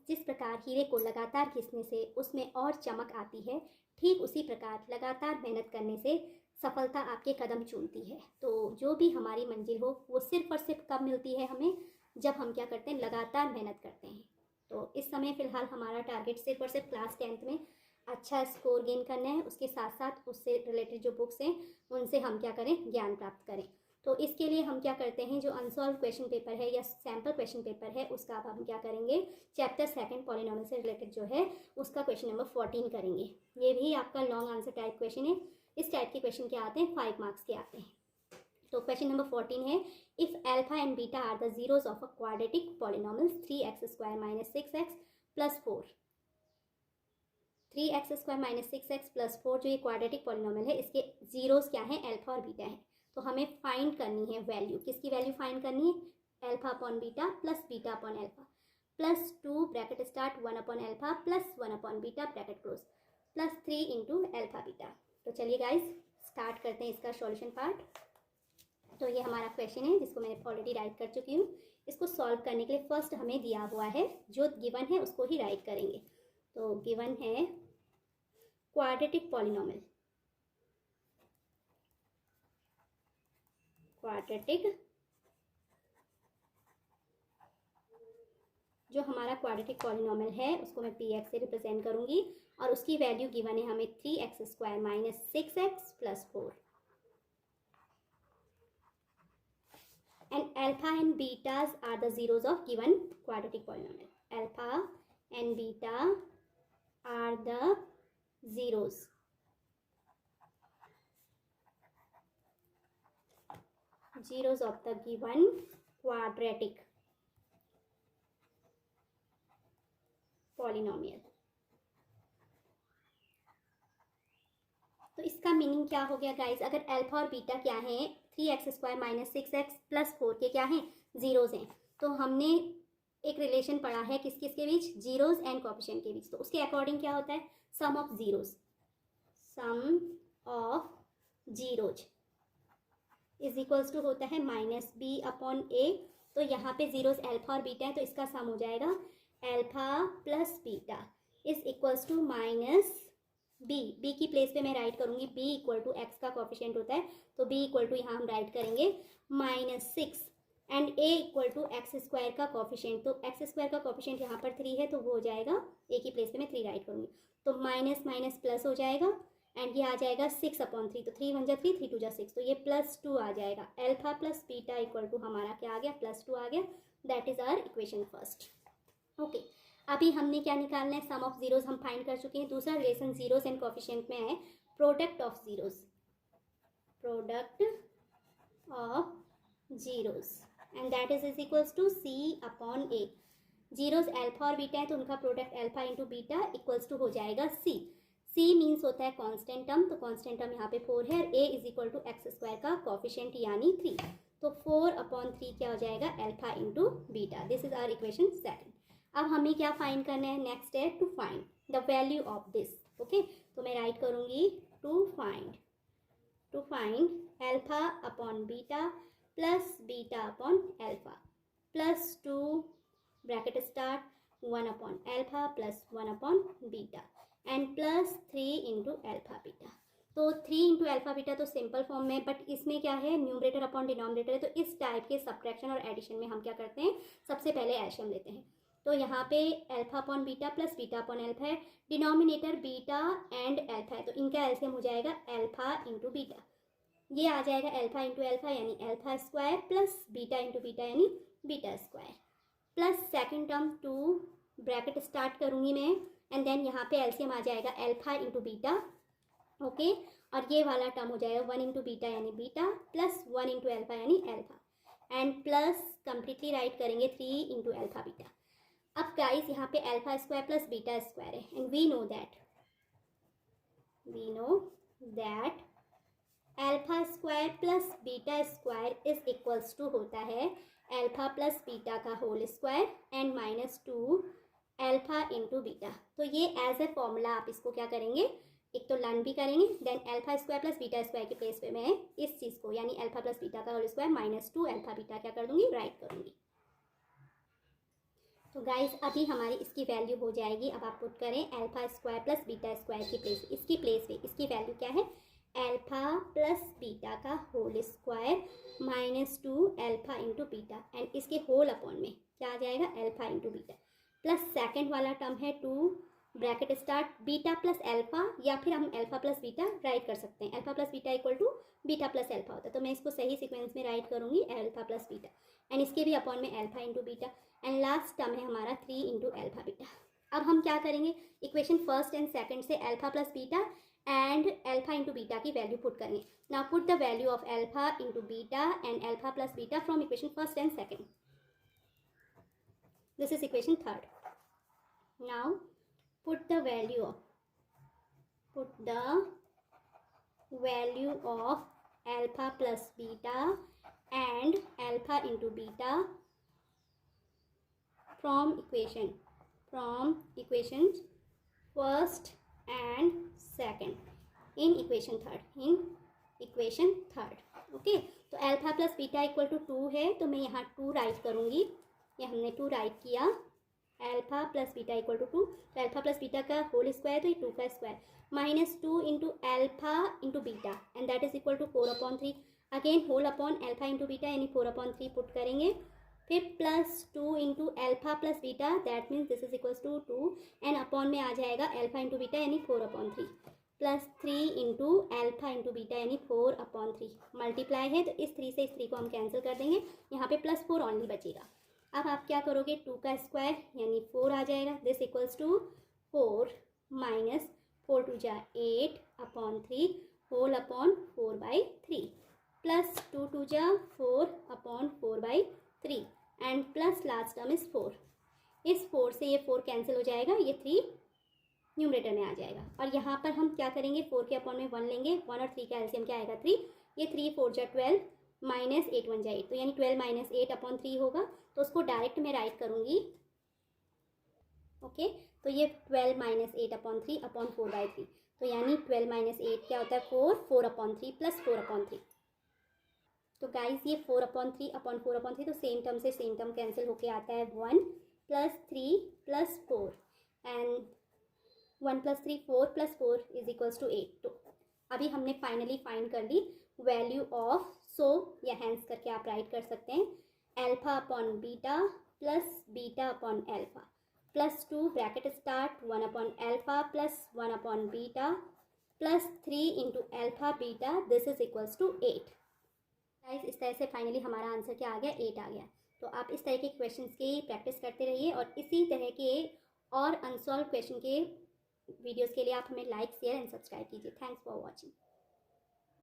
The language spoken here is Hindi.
जिस प्रकार हीरे को लगातार घिसने से उसमें और चमक आती है, ठीक उसी प्रकार लगातार मेहनत करने से सफलता आपके कदम चूमती है। तो जो भी हमारी मंजिल हो वो सिर्फ और सिर्फ कब मिलती है हमें, जब हम क्या करते हैं, लगातार मेहनत करते हैं। तो इस समय फ़िलहाल हमारा टारगेट सिर्फ और सिर्फ क्लास 10th में अच्छा स्कोर गेन करना है। उसके साथ साथ उससे रिलेटेड जो बुक्स हैं उनसे हम क्या करें, ज्ञान प्राप्त करें। तो इसके लिए हम क्या करते हैं, जो अनसॉल्व क्वेश्चन पेपर है या सैम्पल क्वेश्चन पेपर है उसका अब हम क्या करेंगे, चैप्टर 2 पॉलिनोमियल से रिलेटेड जो है उसका क्वेश्चन नंबर 14 करेंगे। ये भी आपका लॉन्ग आंसर टाइप क्वेश्चन है। इस टाइप के क्वेश्चन क्या आते हैं, 5 मार्क्स के आते हैं। तो क्वेश्चन नंबर 14 है, if alpha and beta are the zeros of a quadratic polynomial 3x² - 6x + 4। 3x² - 6x + 4 जो ये क्वाड्रेटिक पॉलिनोमियल है इसके जीरोस क्या हैं, अल्फा और बीटा है। तो हमें फाइंड करनी है वैल्यू, किसकी वैल्यू फाइंड करनी है, alpha upon beta plus beta upon alpha plus 2 bracket start 1 upon alpha plus 1 upon beta bracket close plus 3 into alpha beta. तो चलिए गाइज स्टार्ट करते हैं इसका सॉल्यूशन पार्ट। तो ये हमारा क्वेश्चन है जिसको मैं ऑलरेडी राइट कर चुकी हूँ। इसको सॉल्व करने के लिए फर्स्ट हमें दिया हुआ है, जो गिवन है उसको ही राइट करेंगे। तो गिवन है क्वाड्रेटिक पॉलिनोमियल, क्वाड्रेटिक जो हमारा क्वाड्रेटिक पॉलिनोमियल है उसको मैं px से रिप्रेजेंट करूंगी और उसकी वैल्यू गिवन है हमें 3x² - 6x + 4 and alpha and betas are the zeros of given quadratic polynomial. Alpha and beta are the zeros of the given quadratic polynomial. तो इसका मीनिंग क्या हो गया गाइज, अगर अल्फा और बीटा क्या है, 3x² - 6x + 4 के क्या हैं, जीरोज हैं। तो हमने एक रिलेशन पढ़ा है किस किस के बीच, जीरोज एंड कोएफिशिएंट के बीच। तो उसके अकॉर्डिंग क्या होता है, sum of zeros, sum of zeros is equals to होता है -b अपॉन a। तो यहाँ पे जीरोज अल्फा और बीटा है तो इसका सम हो जाएगा alpha plus beta is equals to b की प्लेस पे मैं राइट करूंगी b = x का कोएफिशिएंट होता है तो b = यहाँ हम राइट करेंगे -6 एंड a = x² का कोएफिशिएंट। तो x² का कोएफिशिएंट यहाँ पर 3 है तो वो हो जाएगा, a की प्लेस पे मैं 3 राइट करूंगी तो माइनस माइनस प्लस हो जाएगा एंड ये आ जाएगा 6/3। तो 3 × 3 3 × 6 तो ये +2 आ जाएगा। अल्फा प्लस बीटा = हमारा क्या आ गया, +2 आ गया। That is our equation first. Okay, अभी हमने क्या निकालना है, सम ऑफ जीरोज हम फाइंड कर चुके हैं। दूसरा रिलेशन जीरोज एंड कोएफिशिएंट में है product of zeros, product of zeros and that is equals to c/a। Zeros alpha और बीटा है तो उनका product alpha into beta equals to हो जाएगा c। c मीन्स होता है कांस्टेंट टर्म, तो कांस्टेंट टर्म यहाँ पे 4 है और a = x² का कोएफिशिएंट यानी 3। तो 4/3 क्या हो जाएगा, alpha into beta. This is our equation second. अब हमें क्या फाइंड करना है, नेक्स्ट है to find the value of this. Okay, तो मैं राइट करूंगी to find alpha upon beta plus beta upon alpha plus 2 bracket start 1 upon alpha plus 1 upon beta and plus 3 into alpha beta. तो 3 इंटू अल्फा बीटा तो सिंपल फॉर्म में, बट इसमें क्या है, न्यूमरेटर अपॉन डिनोमिनेटर है। तो इस टाइप के सब्ट्रैक्शन और एडिशन में हम क्या करते हैं, सबसे पहले एलसीएम लेते हैं। तो यहाँ पे alpha upon beta plus beta upon alpha है, डिनोमिनेटर बीटा एंड अल्फा है तो इनका एलसीएम हो जाएगा अल्फा इंटू बीटा। ये आ जाएगा अल्फा इंटू अल्फा यानी alpha square plus beta into beta यानी beta square plus second term 2 bracket start करूँगी मैं एंड देन यहाँ पे एलसीएम आ जाएगा अल्फा इंटू बीटा। ओके, और ये वाला टर्म हो जाएगा 1 इंटू बीटा यानी बीटा प्लस 1 इंटू अल्फा यानी alpha and plus completely write करेंगे 3 इंटू अल्फा बीटा। अब गाइस यहाँ पे alpha square plus beta square है and we know that alpha square plus beta square is equals to होता है अल्फा प्लस बीटा का whole square and -2 alpha into beta. तो ये एज ए फॉर्मूला आप इसको क्या करेंगे, एक तो लर्न भी करेंगे, then alpha square plus beta square के प्लेस पे मैं इस चीज़ को यानी अल्फा प्लस बीटा का होल स्क्वायर -2 अल्फा बीटा क्या कर दूंगी, राइट करूंगी। तो गाइस अभी हमारी इसकी वैल्यू हो जाएगी, अब आप पुट करें alpha square plus beta square की प्लेस, इसकी प्लेस पे इसकी वैल्यू क्या है, अल्फा प्लस बीटा का whole square -2 alpha into beta, and इसके होल अपॉन में क्या आ जाएगा, alpha into beta, plus second वाला टर्म है 2 bracket start beta plus alpha, या फिर हम अल्फा प्लस बीटा राइट कर सकते हैं, alpha plus beta equal to beta plus alpha होता है, तो मैं इसको सही सीक्वेंस में राइट करूँगी अल्फा प्लस बीटा, एंड इसके भी अपॉन में alpha into beta, and last term है हमारा 3 इंटू अल्फा बीटा। अब हम क्या करेंगे, इक्वेशन फर्स्ट एंड सेकंड से alpha plus beta and alpha into beta की वैल्यू पुट करेंगे। Now put the value of alpha into beta and alpha plus beta from equation first and second. This is equation third. Now put the value of alpha plus beta and alpha into beta from equations first and second in equation third okay. तो alpha plus beta equal to 2 है, तो मैं यहाँ 2 राइट करूँगी, ये हमने 2 राइट किया, alpha plus beta equal to 2, तो अल्फा प्लस बीटा का होल स्क्वायर तो ये 2 का स्क्वायर, -2 into alpha into beta and that is equal to 4/3, again whole upon alpha into beta यानी 4/3 पुट करेंगे, फिर +2 into alpha plus beta that means this is equal to 2, and upon में आ जाएगा अल्फा इंटू बीटा यानी 4/3, +3 इंटू अल्फा इंटू बीटा यानी 4/3, मल्टीप्लाई है तो इस 3 से इस 3 को हम कैंसिल कर देंगे, यहाँ पे +4 ऑनली बचेगा। अब आप क्या करोगे, 2 का स्क्वायर यानी 4 आ जाएगा, दिस इक्वल्स टू 4 माइनस 4 2 जा 8/3 होल अपॉन 4/3 प्लस 2 2 जा 4/4/3 and plus last term is 4, इस 4 से ये 4 कैंसिल हो जाएगा, ये 3 न्यूमरेटर में आ जाएगा, और यहाँ पर हम क्या करेंगे, 4 के अपॉन में 1 लेंगे, 1 और 3 का एलसीएम क्या आएगा 3, ये 3 4 जा 12 माइनस 8 1 जा 8, तो यानी 12 - 8/3 होगा, तो उसको डायरेक्ट मैं राइट करूँगी, ओके। तो ये 12 - 8/3 अपॉन 4/3, तो यानी 12 - 8 क्या होता है 4, 4/3 प्लस 4/3, तो गाइस ये 4/3 अपॉन 4/3, तो सेम टर्म से सेम टर्म कैंसिल होके आता है 1 + 3 + 4 एंड 1 + 3 4 + 4 इज इक्वल्स टू 8। तो अभी हमने फाइनली फाइंड कर ली वैल्यू ऑफ, सो या हैंस करके आप राइट कर सकते हैं, alpha upon beta plus beta upon alpha +2 bracket start 1/अल्फा प्लस 1/बीटा plus 3 into alpha beta, this is equals to 8। Guys इस तरह से फाइनली हमारा आंसर क्या आ गया, 8 आ गया। तो आप इस तरह के क्वेश्चंस की प्रैक्टिस करते रहिए, और इसी तरह के और अनसॉल्व क्वेश्चन के वीडियोस के लिए आप हमें लाइक शेयर एंड सब्सक्राइब कीजिए। Thanks for watching.